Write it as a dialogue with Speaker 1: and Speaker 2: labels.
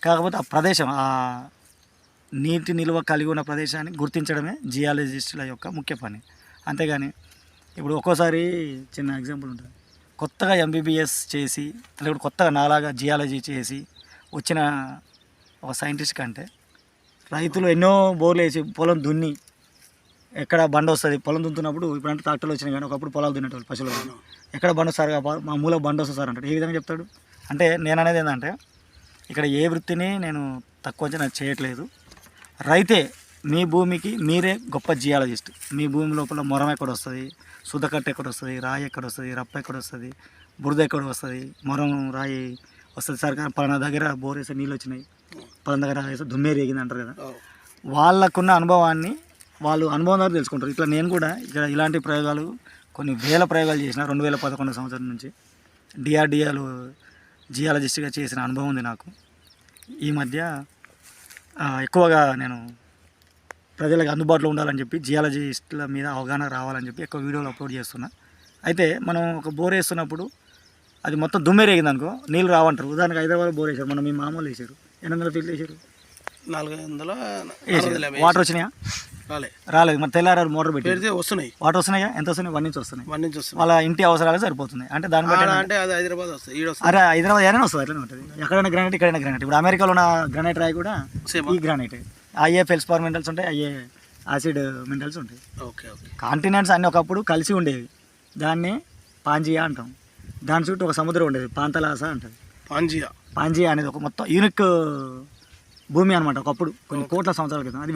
Speaker 1: కాకపోతే ఆ ప్రదేశం నీటి నిల్వ కలిగి ఉన్న ప్రదేశాన్ని గుర్తించడమే జియాలజిస్టుల యొక్క ముఖ్య పని. అంతేగాని ఇప్పుడు ఒక్కోసారి చిన్న ఎగ్జాంపుల్ ఉంటుంది, కొత్తగా ఎంబీబీఎస్ చేసి లేకపోతే కొత్తగా నాలాగా జియాలజీ చేసి వచ్చిన ఒక సైంటిస్ట్ కంటే రైతులు ఎన్నో బోర్లు వేసి పొలం దున్ని ఎక్కడ బండ వస్తుంది, పొలం దున్నుతున్నప్పుడు ఇప్పుడంటే ట్రాక్టర్లు వచ్చినాయి కానీ ఒకప్పుడు పొలాలు దున్నేటోళ్ళు పశువులు, ఎక్కడ బండ వస్తారు మా మూల బండ వస్తుంది సార్ అంటాడు. ఏ విధంగా చెప్తాడు అంటే నేను అనేది ఏంటంటే ఇక్కడ ఏ వృత్తిని నేను తక్కువ అంచనా చేయట్లేదు. రైతే మీ భూమికి మీరే గొప్ప జియాలజిస్ట్. మీ భూమి లోపల మొరం ఎక్కడ వస్తుంది, సుద్దకట్ట ఎక్కడ వస్తుంది, రాయి ఎక్కడ వస్తుంది, రప్ప ఎక్కడ వస్తుంది, బురద ఎక్కడ వస్తుంది, మొరం రాయి వస్తుంది సార్ కానీ పలానా దగ్గర బోర్ వేస్తే నీళ్ళు వచ్చినాయి, పలానా దగ్గర వేస్తే దుమ్మేరు ఎగింది అంటారు కదా. వాళ్ళకున్న అనుభవాన్ని వాళ్ళు అనుభవం ద్వారా తెలుసుకుంటారు. ఇట్లా నేను కూడా ఇక్కడ ఇలాంటి ప్రయోగాలు కొన్ని వేల ప్రయోగాలు చేసిన 2011 సంవత్సరం నుంచి డిఆర్డిఏలు జియాలజిస్ట్గా చేసిన అనుభవం ఉంది నాకు. ఈ మధ్య ఎక్కువగా నేను ప్రజలకు అందుబాటులో ఉండాలని చెప్పి జియాలజిస్టుల మీద అవగాహన రావాలని చెప్పి ఎక్కువ వీడియోలు అప్లోడ్ చేస్తున్నా. అయితే మనం ఒక బోర్ వేస్తున్నప్పుడు అది మొత్తం దుమ్మెరేగింది అనుకో నీళ్ళు రావంటారు. ఉదాహరణకు హైదరాబాద్ బోర్ వేశారు, మనం మీ మామూలు వేసారు 800 ఫీట్లు వేసారు, 400 వాటర్ వచ్చినాయా? రాలేదు. మరి తెల్లారారు మోటార్ పెట్టి
Speaker 2: వస్తున్నాయి,
Speaker 1: వాటర్ వస్తున్నాయా? ఎంత వస్తున్నాయి? 1 నుంచి వస్తున్నాయి.
Speaker 2: 1 నుంచి వస్తున్నాయి.
Speaker 1: వాళ్ళ ఇంటి అవసరాలు సరిపోతున్నాయి. అంటే దాన్ని బట్టి
Speaker 2: అంటే అది హైదరాబాద్ వస్తుంది,
Speaker 1: అరే హైదరాబాద్ ఏమైనా వస్తుంది, అట్లనే ఉంటుంది. ఎక్కడైనా గ్రానైట్, ఇక్కడైనా గ్రానైట్. ఇప్పుడు అమెరికాలో ఉన్న గ్రానైట్ రాయి కూడా ఈ గ్రానైట్. అయ్యే ఫెల్స్పార్ మినరల్స్ ఉంటాయి, అయ్యే యాసిడ్ మినరల్స్ ఉంటాయి.
Speaker 2: Okay okay.
Speaker 1: కాంటినెంట్స్ అన్నీ ఒకప్పుడు కలిసి ఉండేవి, దాన్ని పాంజియా అంటాం. దాని చుట్టూ ఒక సముద్రం ఉండేది, పాంతలాస అంటుంది.
Speaker 2: పాంజియా
Speaker 1: పాంజియా అనేది ఒక మొత్తం యూనిక్ భూమి అనమాట. ఒకప్పుడు కొన్ని కోట్ల సంవత్సరాల క్రితం అది